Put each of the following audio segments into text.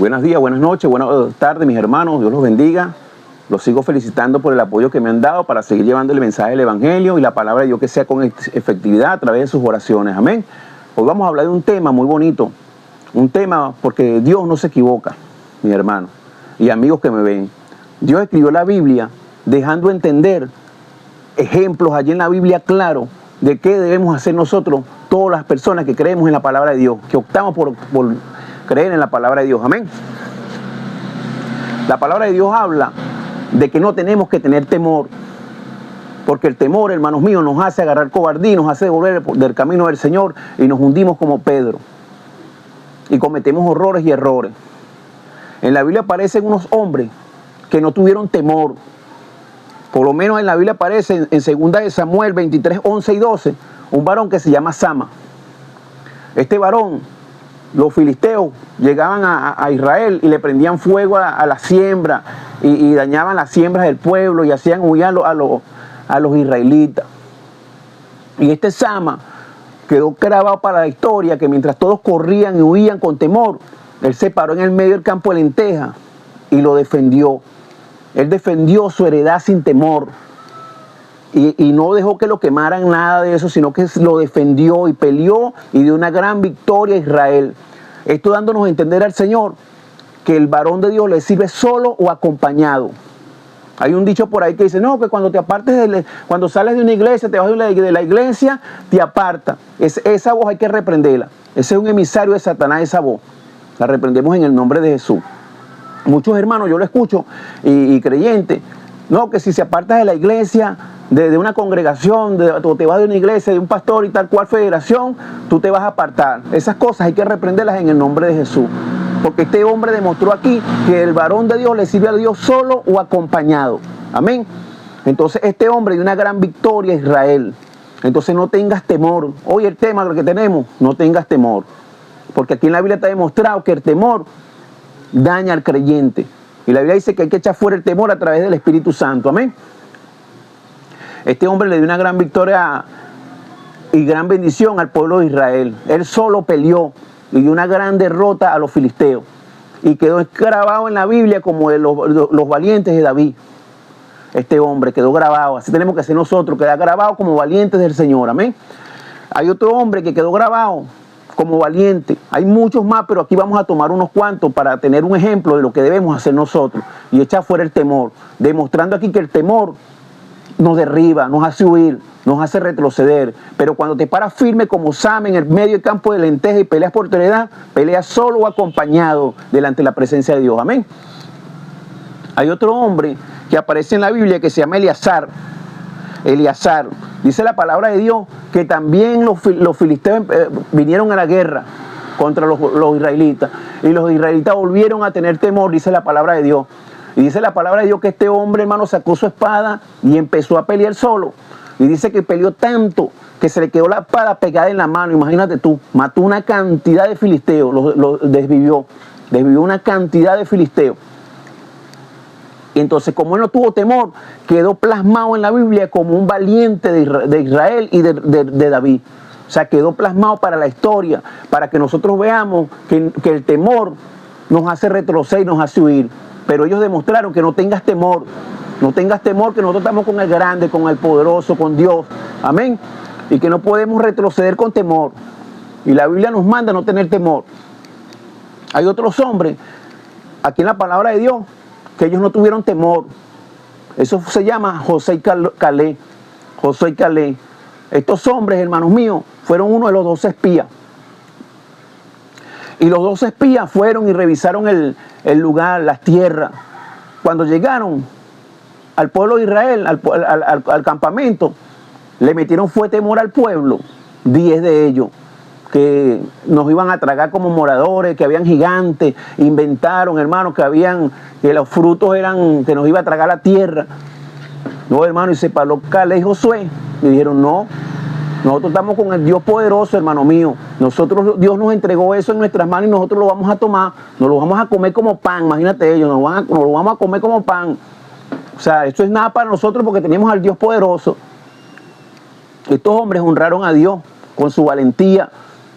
Buenos días, buenas noches, buenas tardes, mis hermanos. Dios los bendiga. Los sigo felicitando por el apoyo que me han dado para seguir llevando el mensaje del Evangelio y la palabra de Dios que sea con efectividad a través de sus oraciones. Amén. Hoy vamos a hablar de un tema muy bonito. Un tema porque Dios no se equivoca, mis hermanos y amigos que me ven. Dios escribió la Biblia dejando entender ejemplos allí en la Biblia claro de qué debemos hacer nosotros, todas las personas que creemos en la palabra de Dios, que optamos por creer en la palabra de Dios. Amén. La palabra de Dios habla de que no tenemos que tener temor, porque el temor, hermanos míos, nos hace agarrar cobardía, nos hace volver del camino del Señor y nos hundimos como Pedro y cometemos horrores y errores. En la Biblia aparecen unos hombres que no tuvieron temor. Por lo menos en la Biblia aparece en 2 Samuel 23, 11 y 12, un varón que se llama Sama. Este varón, los filisteos llegaban a Israel y le prendían fuego a la siembra y dañaban las siembras del pueblo y hacían huir a los israelitas. Y este Sama quedó grabado para la historia que mientras todos corrían y huían con temor, él se paró en el medio del campo de lentejas y lo defendió. Él defendió su heredad sin temor y no dejó que lo quemaran nada de eso, sino que lo defendió y peleó y dio una gran victoria a Israel. Esto dándonos a entender al Señor que el varón de Dios le sirve solo o acompañado. Hay un dicho por ahí que dice, no, que cuando te apartes, cuando sales de una iglesia, te vas de la iglesia, te aparta. Esa voz hay que reprenderla. Ese es un emisario de Satanás, esa voz. La reprendemos en el nombre de Jesús. Muchos hermanos, yo lo escucho, y creyentes, no, que si se apartas de la iglesia, de una congregación, o te vas de una iglesia, de un pastor y tal cual federación, tú te vas a apartar. Esas cosas hay que reprenderlas en el nombre de Jesús. Porque este hombre demostró aquí que el varón de Dios le sirve a Dios solo o acompañado. Amén. Entonces este hombre dio una gran victoria a Israel. Entonces no tengas temor. Hoy el tema que tenemos, no tengas temor. Porque aquí en la Biblia está demostrado que el temor daña al creyente. Y la Biblia dice que hay que echar fuera el temor a través del Espíritu Santo. Amén. Este hombre le dio una gran victoria y gran bendición al pueblo de Israel. Él solo peleó y dio una gran derrota a los filisteos. Y quedó grabado en la Biblia como de los valientes de David. Este hombre quedó grabado. Así tenemos que ser nosotros, quedar grabado como valientes del Señor. Amén. Hay otro hombre que quedó grabado como valiente. Hay muchos más, pero aquí vamos a tomar unos cuantos para tener un ejemplo de lo que debemos hacer nosotros y echar fuera el temor, demostrando aquí que el temor nos derriba, nos hace huir, nos hace retroceder. Pero cuando te paras firme como Sama en el medio del campo de lentejas y peleas por tu heredad, peleas solo o acompañado delante de la presencia de Dios. Amén. Hay otro hombre que aparece en la Biblia que se llama Eleazar. Dice la palabra de Dios que también los filisteos vinieron a la guerra contra los israelitas. Y los israelitas volvieron a tener temor, dice la palabra de Dios. Y dice la palabra de Dios que este hombre, hermano, sacó su espada y empezó a pelear solo. Y dice que peleó tanto que se le quedó la espada pegada en la mano. Imagínate tú, mató una cantidad de filisteos, los desvivió una cantidad de filisteos. Y entonces, como él no tuvo temor, quedó plasmado en la Biblia como un valiente de Israel y de David. O sea, quedó plasmado para la historia, para que nosotros veamos que el temor nos hace retroceder y nos hace huir. Pero ellos demostraron que no tengas temor, que nosotros estamos con el grande, con el poderoso, con Dios. Amén. Y que no podemos retroceder con temor. Y la Biblia nos manda no tener temor. Hay otros hombres, aquí en la palabra de Dios, que ellos no tuvieron temor. Eso se llama José y Caleb. José y Caleb. Estos hombres, hermanos míos, fueron uno de los 12 espías. Y los 12 espías fueron y revisaron el lugar, las tierras. Cuando llegaron al pueblo de Israel, al campamento, le metieron fue temor al pueblo. 10 de ellos, que nos iban a tragar como moradores, que habían gigantes, inventaron, hermano, que los frutos eran, que nos iba a tragar la tierra. No, hermano, y se paró Caleb y Josué. Y dijeron, no, nosotros estamos con el Dios poderoso, hermano mío. Dios nos entregó eso en nuestras manos y nosotros lo vamos a tomar, nos lo vamos a comer como pan. Imagínate ellos, nos lo vamos a comer como pan. O sea, esto es nada para nosotros porque tenemos al Dios poderoso. Estos hombres honraron a Dios con su valentía.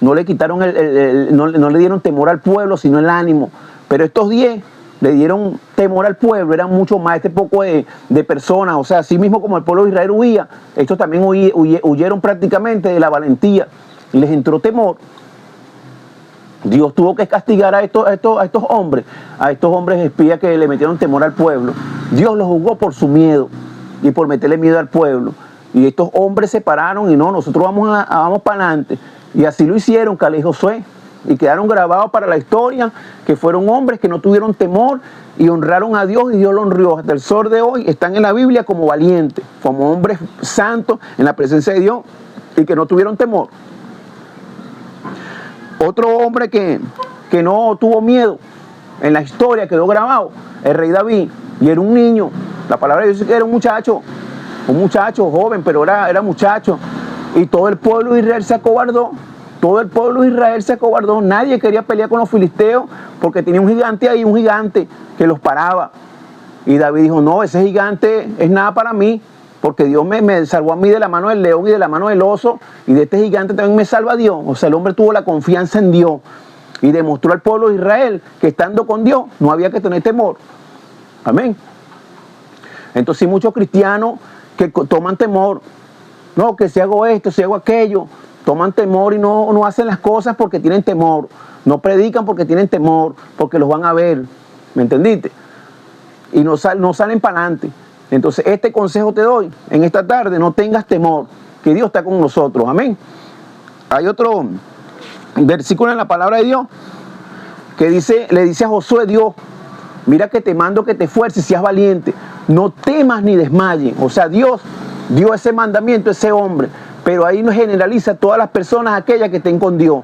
No le quitaron no le dieron temor al pueblo, sino el ánimo. Pero estos 10 le dieron temor al pueblo, eran mucho más, este poco de personas, o sea, así mismo como el pueblo de Israel huía, estos también huyeron prácticamente de la valentía, y les entró temor. Dios tuvo que castigar a estos hombres espías que le metieron temor al pueblo. Dios los juzgó por su miedo y por meterle miedo al pueblo. Y estos hombres se pararon y no, nosotros vamos para adelante. Y así lo hicieron, Caleb y Josué. Y quedaron grabados para la historia, que fueron hombres que no tuvieron temor y honraron a Dios, y Dios los honró. Hasta el sol de hoy están en la Biblia como valientes, como hombres santos en la presencia de Dios y que no tuvieron temor. Otro hombre que no tuvo miedo en la historia, quedó grabado, el rey David, y era un niño. La palabra de Dios dice que era un muchacho joven, pero era muchacho. Y todo el pueblo de Israel se acobardó. Todo el pueblo de Israel se acobardó. Nadie quería pelear con los filisteos porque tenía un gigante ahí, un gigante que los paraba. Y David dijo, no, ese gigante es nada para mí, porque Dios me salvó a mí de la mano del león y de la mano del oso, y de este gigante también me salva Dios. O sea, el hombre tuvo la confianza en Dios y demostró al pueblo de Israel que estando con Dios no había que tener temor. Amén. Entonces hay muchos cristianos que toman temor. No, que si hago esto, si hago aquello, toman temor y no hacen las cosas porque tienen temor. No predican porque tienen temor, porque los van a ver. ¿Me entendiste? Y no salen para adelante. Entonces este consejo te doy en esta tarde: no tengas temor, que Dios está con nosotros. Amén. Hay otro versículo en la palabra de Dios que le dice a Josué Dios: mira que te mando que te esfuerces, seas valiente, no temas ni desmayes. O sea, Dios dio ese mandamiento a ese hombre, pero ahí no generaliza a todas las personas aquellas que estén con Dios.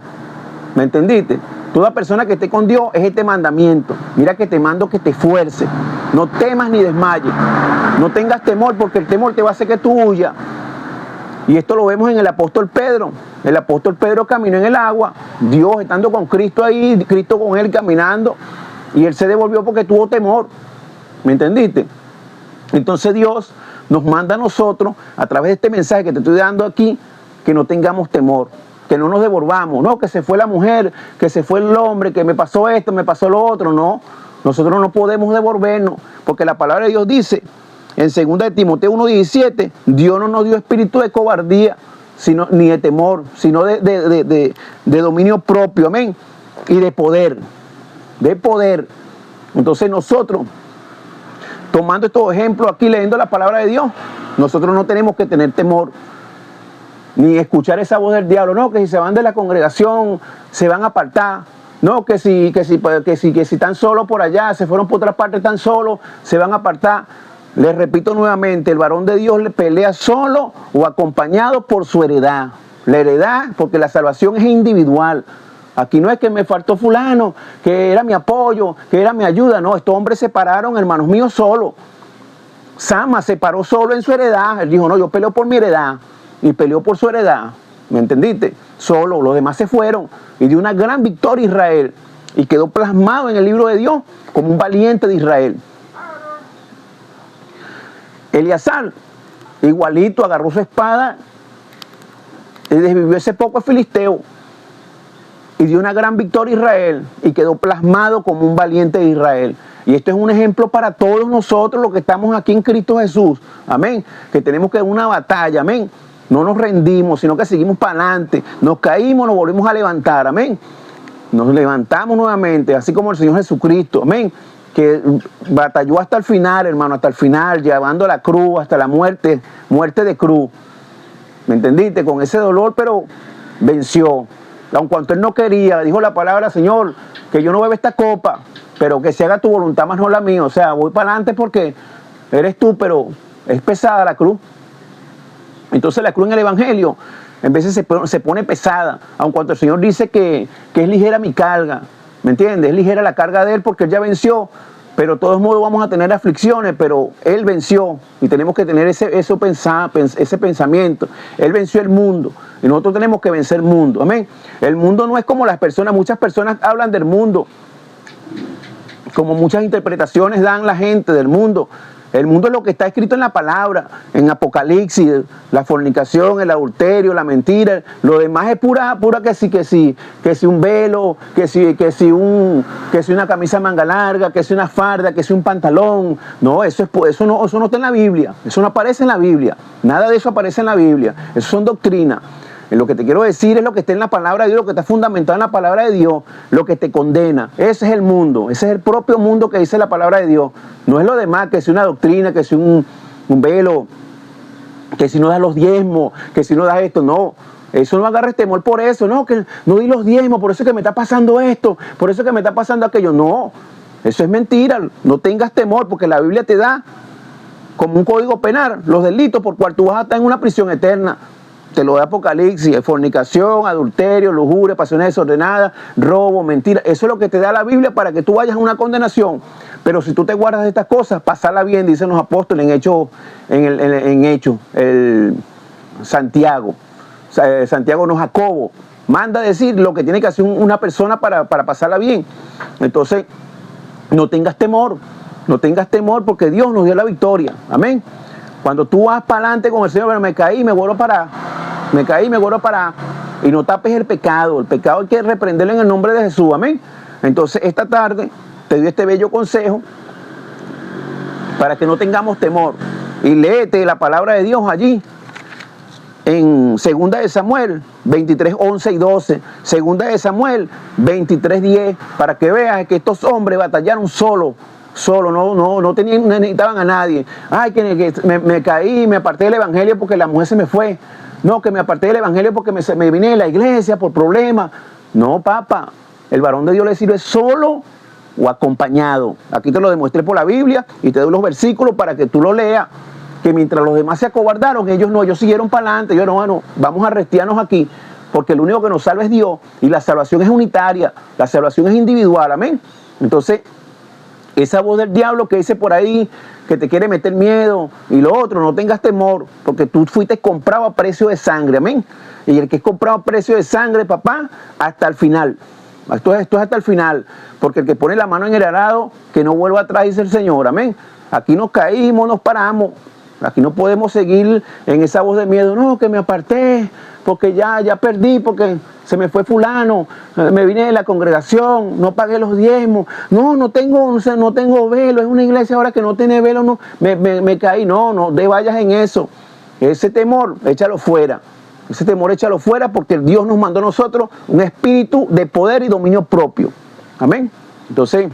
¿Me entendiste? Toda persona que esté con Dios es este mandamiento. Mira que te mando que te esfuerces, no temas ni desmayes, no tengas temor, porque el temor te va a hacer que tú huyas. Y esto lo vemos en el apóstol Pedro. El apóstol Pedro caminó en el agua, Dios estando con Cristo ahí, Cristo con él caminando, y él se devolvió porque tuvo temor. ¿Me entendiste? Entonces Dios nos manda a nosotros, a través de este mensaje que te estoy dando aquí, que no tengamos temor, que no nos devolvamos. No, que se fue la mujer, que se fue el hombre, que me pasó esto, me pasó lo otro. No, nosotros no podemos devolvernos, porque la palabra de Dios dice en 2 de Timoteo 1:17, Dios no nos dio espíritu de cobardía, ni de temor, sino de dominio propio, amén, y de poder. Entonces nosotros, tomando estos ejemplos aquí, leyendo la palabra de Dios, nosotros no tenemos que tener temor, ni escuchar esa voz del diablo. No, que si se van de la congregación, se van a apartar. No, que si están solos por allá, se fueron por otra parte, están solos, se van a apartar. Les repito nuevamente, el varón de Dios le pelea solo o acompañado por su heredad. La heredad, porque la salvación es individual. Aquí no es que me faltó fulano, que era mi apoyo, que era mi ayuda. No, estos hombres se pararon, hermanos míos, solo. Sama se paró solo en su heredad. Él dijo, no, yo peleo por mi heredad. Y peleó por su heredad. ¿Me entendiste? Solo, los demás se fueron. Y dio una gran victoria a Israel. Y quedó plasmado en el libro de Dios como un valiente de Israel. Eleazar, igualito, agarró su espada y desvivió ese poco filisteo. Y dio una gran victoria a Israel. Y quedó plasmado como un valiente de Israel. Y esto es un ejemplo para todos nosotros, los que estamos aquí en Cristo Jesús. Amén. Que tenemos que dar una batalla. Amén. No nos rendimos, sino que seguimos para adelante. Nos caímos, nos volvemos a levantar. Amén. Nos levantamos nuevamente, así como el Señor Jesucristo. Amén. Que batalló hasta el final, hermano, hasta el final, llevando la cruz, hasta la muerte de cruz. ¿Me entendiste? Con ese dolor, pero venció. Aun cuanto él no quería, dijo la palabra: Señor, que yo no beba esta copa, pero que se haga tu voluntad más no la mía. O sea, voy para adelante porque eres tú, pero es pesada la cruz. Entonces la cruz en el Evangelio en veces se pone pesada, aun cuando el Señor dice que es ligera mi carga. ¿Me entiendes? Es ligera la carga de Él porque Él ya venció, pero de todos modos vamos a tener aflicciones, pero Él venció y tenemos que tener ese pensamiento. Él venció el mundo y nosotros tenemos que vencer el mundo. Amén. El mundo no es como las personas, muchas personas hablan del mundo, como muchas interpretaciones dan la gente del mundo. El mundo es lo que está escrito en la palabra, en Apocalipsis, la fornicación, el adulterio, la mentira. Lo demás es pura que si un velo, que si una camisa manga larga, que si una farda, que si un pantalón. No, eso no está en la Biblia. Eso no aparece en la Biblia. Nada de eso aparece en la Biblia. Eso son doctrinas. Lo que te quiero decir es lo que está en la palabra de Dios, lo que está fundamentado en la palabra de Dios, lo que te condena. Ese es el mundo, ese es el propio mundo que dice la palabra de Dios. No es lo demás, que si una doctrina, que si un velo, que si no das los diezmos, que si no das esto, no. Eso no agarres temor por eso, no, que no di los diezmos, por eso es que me está pasando esto, por eso es que me está pasando aquello. No, eso es mentira, no tengas temor, porque la Biblia te da como un código penal los delitos por cual tú vas a estar en una prisión eterna. Te lo da Apocalipsis, fornicación, adulterio, lujuria, pasiones desordenadas, robo, mentira. Eso es lo que te da la Biblia para que tú vayas a una condenación. Pero si tú te guardas de estas cosas, pasarla bien, dicen los apóstoles en Hechos, Santiago. Santiago no Jacobo. Manda a decir lo que tiene que hacer una persona para pasarla bien. Entonces, no tengas temor porque Dios nos dio la victoria. Amén. Cuando tú vas para adelante con el Señor, bueno, me caí, me vuelvo para. Y no tapes el pecado. El pecado hay que reprenderlo en el nombre de Jesús. Amén. Entonces, esta tarde te doy este bello consejo para que no tengamos temor. Y léete la palabra de Dios allí. En 2 de Samuel 23, 11 y 12. 2 de Samuel 23, 10. Para que veas que estos hombres batallaron solo, no necesitaban a nadie. Ay, que me caí, me aparté del evangelio porque la mujer se me fue. No, que me aparté del evangelio porque me vine de la iglesia por problemas. No, papá, el varón de Dios le sirve solo o acompañado. Aquí te lo demuestré por la Biblia y te doy los versículos para que tú lo leas. Que mientras los demás se acobardaron, ellos siguieron para adelante. Yo no, bueno, vamos a restiarnos aquí, porque el único que nos salva es Dios y la salvación es unitaria, la salvación es individual, amén. Entonces, esa voz del diablo que dice por ahí que te quiere meter miedo y lo otro, no tengas temor, porque tú fuiste comprado a precio de sangre, amén. Y el que es comprado a precio de sangre, papá, hasta el final. Esto es hasta el final, porque el que pone la mano en el arado, que no vuelva atrás, dice el Señor, amén. Aquí nos caímos, nos paramos. Aquí no podemos seguir en esa voz de miedo, no, que me aparté, porque ya perdí, porque se me fue fulano, me vine de la congregación, no pagué los diezmos, no tengo velo, es una iglesia ahora que no tiene velo, no, me caí, no vayas en eso. Ese temor, échalo fuera. Ese temor, échalo fuera, porque Dios nos mandó a nosotros un espíritu de poder y dominio propio. Amén. Entonces,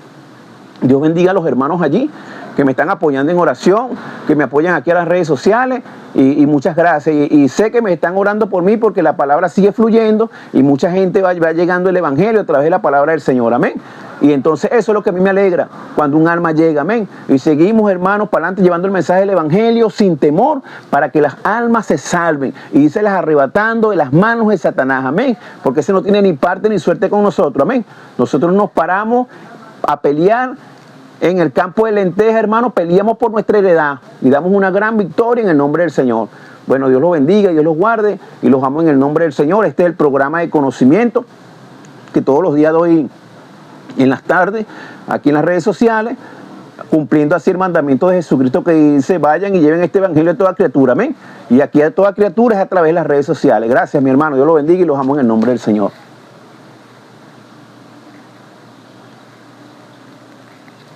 Dios bendiga a los hermanos allí que me están apoyando en oración, que me apoyan aquí a las redes sociales, y muchas gracias. Y sé que me están orando por mí porque la palabra sigue fluyendo y mucha gente va llegando el evangelio a través de la palabra del Señor, amén. Y entonces eso es lo que a mí me alegra, cuando un alma llega, amén. Y seguimos, hermanos, para adelante llevando el mensaje del evangelio sin temor, para que las almas se salven, y dice las arrebatando de las manos de Satanás, amén. Porque ese no tiene ni parte ni suerte con nosotros, amén. Nosotros nos paramos a pelear en el campo de lentejas, hermanos, peleamos por nuestra heredad y damos una gran victoria en el nombre del Señor. Bueno, Dios los bendiga, Dios los guarde y los amo en el nombre del Señor. Este es el programa de conocimiento que todos los días doy en las tardes, aquí en las redes sociales, cumpliendo así el mandamiento de Jesucristo que dice, vayan y lleven este evangelio a toda criatura, amén. Y aquí a toda criatura es a través de las redes sociales. Gracias, mi hermano, Dios los bendiga y los amo en el nombre del Señor.